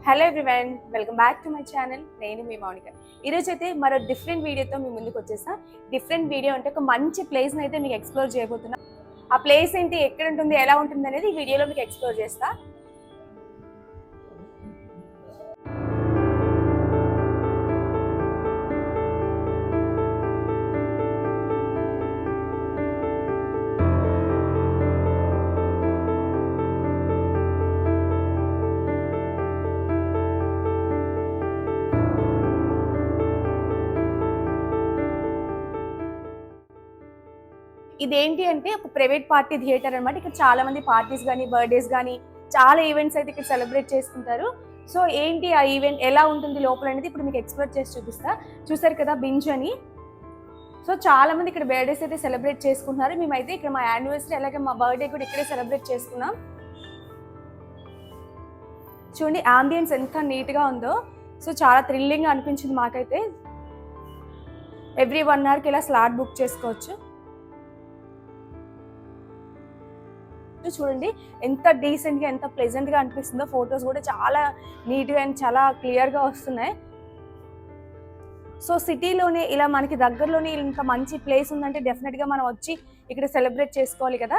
Hello everyone, welcome back to my channel. నేను మీ మౌనిక. ఈరోజు అయితే మరో డిఫరెంట్ వీడియోతో మీ ముందుకు వచ్చేసా. డిఫరెంట్ వీడియో అంటే ఒక మంచి ప్లేస్ని అయితే మీకు ఎక్స్ప్లోర్ చేయబోతున్నా. ఆ ప్లేస్ ఏంటి, ఎక్కడ ఉంటుంది, ఎలా ఉంటుంది అనేది ఈ వీడియోలో మీకు ఎక్స్ప్లోర్ చేస్తా. ఇదేంటి అంటే ఒక ప్రైవేట్ పార్టీ థియేటర్ అనమాట. ఇక్కడ చాలా మంది పార్టీస్ కానీ, బర్త్డేస్ కానీ, చాలా ఈవెంట్స్ అయితే ఇక్కడ సెలబ్రేట్ చేసుకుంటారు. సో ఏంటి ఆ ఈవెంట్, ఎలా ఉంటుంది లోపల అనేది ఇప్పుడు మీకు ఎక్స్ప్లోర్ చేసి చూపిస్తా. చూసారు కదా బింజ్ అని. సో చాలా మంది ఇక్కడ బర్త్డేస్ అయితే సెలబ్రేట్ చేసుకుంటున్నారు. మేమైతే ఇక్కడ మా యానివర్సరీ అలాగే మా బర్త్డే కూడా ఇక్కడే సెలబ్రేట్ చేసుకున్నాం. చూడండి ఆంబియన్స్ ఎంత నీట్గా ఉందో. సో చాలా థ్రిల్లింగ్గా అనిపించింది మాకైతే. ఎవ్రీ 1 అవర్కి ఇలా స్లాట్ బుక్ చేసుకోవచ్చు. చూడండి ఎంత డీసెంట్గా, ఎంత ప్లెజెంట్గా అనిపిస్తుందో. ఫొటోస్ కూడా చాలా నీట్గా అండ్ చాలా క్లియర్గా వస్తున్నాయి. సో సిటీలోనే ఇలా మనకి దగ్గరలోనే ఇంత మంచి ప్లేస్ ఉందంటే డెఫినెట్గా మనం వచ్చి ఇక్కడ సెలబ్రేట్ చేసుకోవాలి కదా.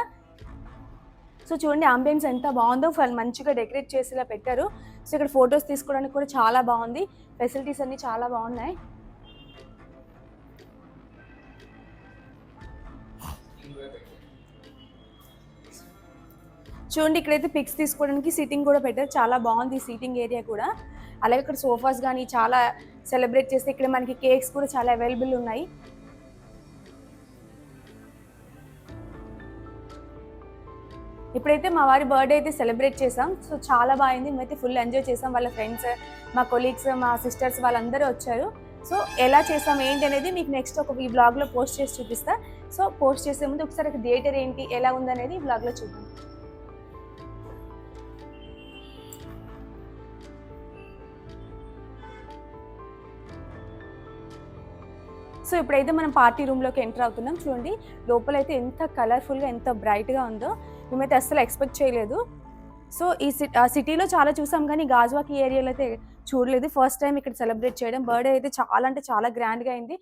సో చూడండి ఆంబియన్స్ ఎంత బాగుందో, మంచిగా డెకరేట్ చేసి ఇలా పెట్టారు. సో ఇక్కడ ఫొటోస్ తీసుకోవడానికి కూడా చాలా బాగుంది. ఫెసిలిటీస్ అన్నీ చాలా బాగున్నాయి. చూడండి ఇక్కడైతే పిక్స్ తీసుకోవడానికి సీటింగ్ కూడా పెట్టారు. చాలా బాగుంది ఈ సీటింగ్ ఏరియా కూడా. అలాగే ఇక్కడ సోఫాస్ కానీ చాలా సెలబ్రేట్ చేస్తే ఇక్కడ మనకి కేక్స్ కూడా చాలా అవైలబుల్ ఉన్నాయి. ఇప్పుడైతే మా వారి బర్త్డే అయితే సెలబ్రేట్ చేసాం. సో చాలా బాగుంది. మేమైతే ఫుల్ ఎంజాయ్ చేసాం. వాళ్ళ ఫ్రెండ్స్, మా కొలీగ్స్, మా సిస్టర్స్ వాళ్ళందరూ వచ్చారు. సో ఎలా చేసాం ఏంటి అనేది మీకు నెక్స్ట్ ఒక ఈ బ్లాగ్లో పోస్ట్ చేసి చూపిస్తా. సో పోస్ట్ చేసే ముందు ఒకసారి థియేటర్ ఏంటి, ఎలా ఉందనేది ఈ బ్లాగ్లో చూద్దాం. సో ఇప్పుడైతే మనం పార్టీ రూమ్లోకి ఎంటర్ అవుతున్నాం. చూడండి లోపలైతే ఎంత కలర్ఫుల్గా, ఎంత బ్రైట్గా ఉందో. మేమైతే అస్సలు ఎక్స్పెక్ట్ చేయలేదు. సో ఈ సిటీలో చాలా చూసాం కానీ గాజువాక ఏరియాలో అయితే చూడలేదు. ఫస్ట్ టైం ఇక్కడ సెలబ్రేట్ చేయడం. బర్త్డే అయితే చాలా అంటే చాలా గ్రాండ్గా అయింది.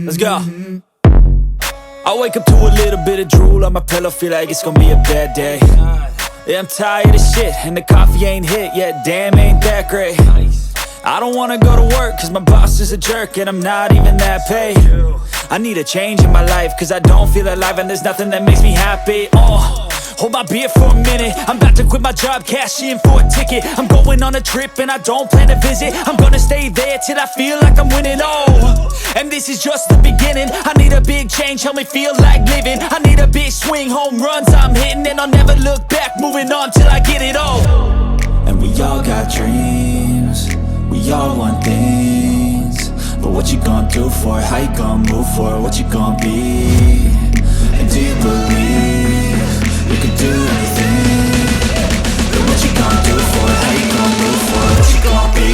Let's go. I wake up to a little bit of drool on my pillow, feel like it's gonna be a bad day. Yeah, I'm tired of shit, and the coffee ain't hit yet, damn ain't that great. I don't wanna go to work, cause my boss is a jerk, and I'm not even that paid. I need a change in my life, cause I don't feel alive, and there's nothing that makes me happy. Hold my beer for a minute, I'm about to quit my job, cash in for a ticket. I'm going on a trip and I don't plan to visit. I'm gonna stay there till I feel like I'm winning, and this is just the beginning. I need a big change, help me feel like living. I need a big swing, home runs I'm hitting, and I'll never look back, moving on till I get it all. And we all got dreams, we all want things, but what you gonna do for it? How you gonna move for it? What you gonna be? And do you believe you can do anything? But what you gonna do for it? How you gonna move for it? What you gonna be?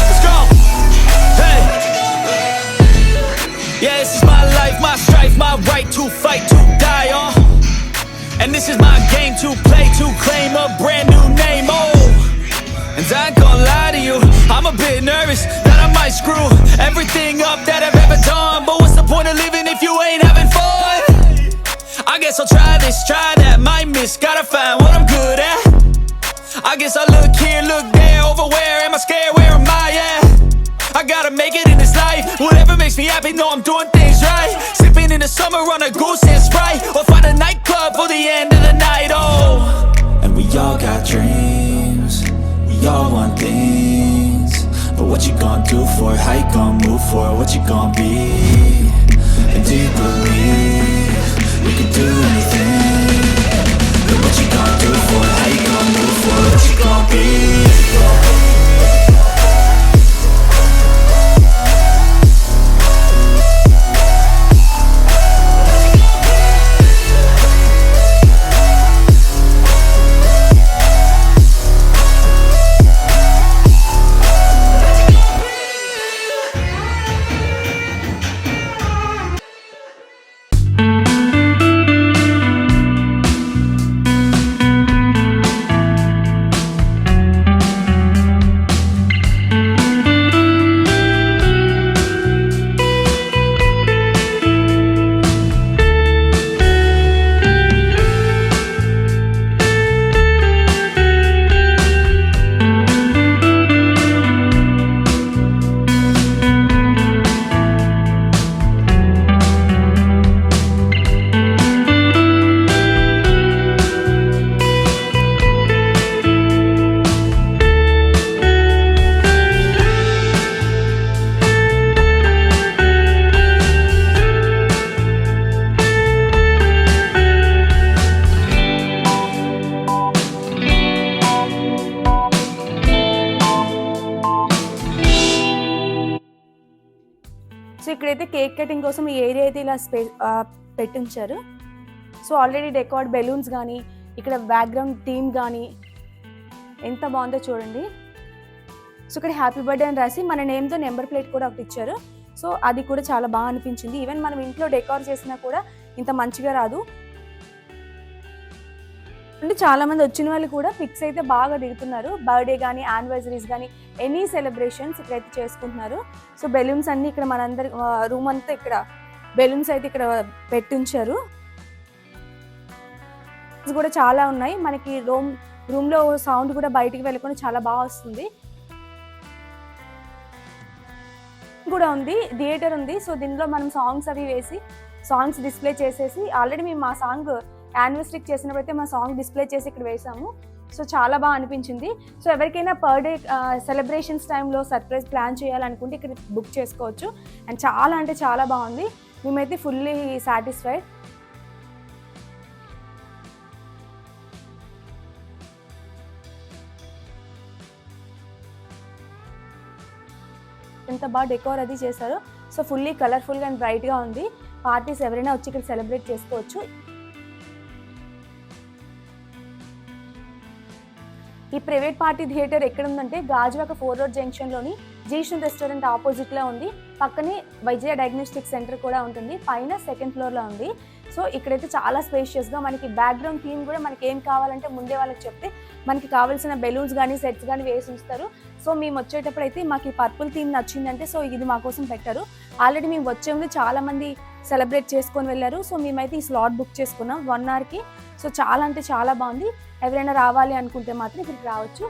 Let's go! Hey! Yeah, this is my life, my strife, my right to fight, to die on. And this is my game to play, to claim a brand new name, And I ain't gonna lie to you, I'm a bit nervous that I might screw everything up that I've ever done. But what's the point of living if you ain't having fun? I guess I'll try this, try that, might miss, gotta find what I'm good at. I guess I look here, look there, over where am I scared, where am I at? I gotta make it in this life, whatever makes me happy, know I'm doing things right. Sipping in the summer on a goose and Sprite, or find a nightclub for the end of the night, And we all got dreams, we all want things, but what you gonna do for it? How you gonna move for it? What you gonna be? And do you believe you can do anything? But what you gonna do for it? How you gonna move for it? What you gonna be? So ఇక్కడైతే cake cutting కోసం ఈ area అయితే ఇలా పెట్టించారు. So already డెకార్డ్ balloons కానీ ఇక్కడ background theme కానీ ఎంత బాగుందో చూడండి. సో ఇక్కడ హ్యాపీ బర్త్డే అని రాసి మన నేమ్తో నెంబర్ ప్లేట్ కూడా ఒకటి ఇచ్చారు. సో అది కూడా చాలా బాగా అనిపించింది. ఈవెన్ మనం ఇంట్లో డెకార్ చేసినా కూడా ఇంత మంచిగా రాదు. అంటే చాలామంది వచ్చిన వాళ్ళు కూడా పిక్స్ అయితే బాగా దిగుతున్నారు. బర్త్డే కానీ యానివర్సరీస్ కానీ ఎనీ సెలబ్రేషన్స్ ఇక్కడైతే చేసుకుంటున్నారు. సో బెలూన్స్ అన్నీ ఇక్కడ మనందరి రూమ్ అంతా ఇక్కడ బెలూన్స్ అయితే ఇక్కడ పెట్టించారు. కూడా చాలా ఉన్నాయి. మనకి రూమ్లో సౌండ్ కూడా బయటికి వెళ్ళకుండా చాలా బాగా వస్తుంది. కూడా ఉంది, థియేటర్ ఉంది. సో దీనిలో మనం సాంగ్స్ అవి వేసి సాంగ్స్ డిస్ప్లే చేసేసి ఆల్రెడీ మేము మా సాంగ్ యానివర్సరీకి చేసినప్పుడైతే మా సాంగ్ డిస్ప్లే చేసి ఇక్కడ వేసాము. సో చాలా బాగా అనిపించింది. సో ఎవరికైనా పర్ డే సెలబ్రేషన్స్ టైంలో సర్ప్రైజ్ ప్లాన్ చేయాలనుకుంటే ఇక్కడ బుక్ చేసుకోవచ్చు. అండ్ చాలా అంటే చాలా బాగుంది. మేమైతే ఫుల్లీ సాటిస్ఫైడ్. ఎంత బాగా డెకోర్ అది చేశారు. సో ఫుల్లీ కలర్ఫుల్గా అండ్ బ్రైట్గా ఉంది. పార్టీస్ ఎవరైనా వచ్చి ఇక్కడ సెలబ్రేట్ చేసుకోవచ్చు. ఈ ప్రైవేట్ పార్టీ థియేటర్ ఎక్కడ ఉందంటే గాజువాక 4 రోడ్ జంక్షన్లోని జీషన్ రెస్టారెంట్ ఆపోజిట్లో ఉంది. పక్కనే వైజయ డయాగ్నోస్టిక్ సెంటర్ కూడా ఉంటుంది. పైన 2nd ఫ్లోర్లో ఉంది. సో ఇక్కడైతే చాలా స్పేషియస్గా మనకి బ్యాక్గ్రౌండ్ థీమ్ కూడా మనకి ఏం కావాలంటే ముందే వాళ్ళకి చెప్తే మనకి కావాల్సిన బెలూన్స్ కానీ సెట్స్ కానీ వేసి ఉంచుతారు. సో మేము వచ్చేటప్పుడు అయితే మాకు ఈ పర్పుల్ థీమ్ నచ్చిందంటే సో ఇది మా కోసం పెట్టారు. ఆల్రెడీ మేము వచ్చే ముందు చాలామంది సెలబ్రేట్ చేసుకొని వెళ్ళారు. సో మేమైతే ఈ స్లాట్ బుక్ చేసుకున్నాం 1 అవర్కి. సో చాలా అంటే చాలా బాగుంది. ఎవరైనా రావాలి అనుకుంటే మాత్రం ఇక్కడికి రావచ్చు.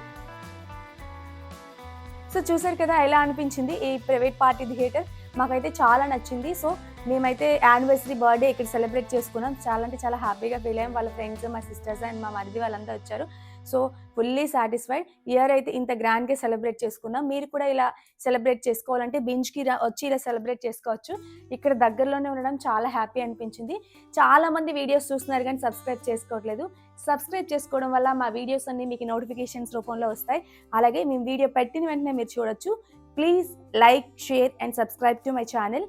సో చూసారు కదా ఎలా అనిపించింది ఈ ప్రైవేట్ పార్టీ థియేటర్. మాకైతే చాలా నచ్చింది. సో మేమైతే యానివర్సరీ బర్త్డే ఇక్కడ సెలబ్రేట్ చేసుకున్నాం. చాలా అంటే చాలా హ్యాపీగా ఫీల్ అయ్యాం. వాళ్ళ ఫ్రెండ్స్, మా సిస్టర్స్ అండ్ మా మరిది వాళ్ళంతా వచ్చారు. So fully satisfied. ఇయర్ అయితే ఇంత గ్రాండ్గా సెలబ్రేట్ చేసుకున్నాం. మీరు కూడా ఇలా సెలబ్రేట్ చేసుకోవాలంటే బింజ్కి వచ్చి ఇలా సెలబ్రేట్ చేసుకోవచ్చు. ఇక్కడ దగ్గరలోనే ఉండడం చాలా హ్యాపీ అనిపించింది. చాలామంది వీడియోస్ చూస్తున్నారు కానీ సబ్స్క్రైబ్ చేసుకోవట్లేదు. సబ్స్క్రైబ్ చేసుకోవడం వల్ల మా వీడియోస్ అన్ని మీకు నోటిఫికేషన్స్ రూపంలో వస్తాయి. అలాగే మేము వీడియో పెట్టిన వెంటనే మీరు చూడొచ్చు. Please like, share and subscribe to my channel.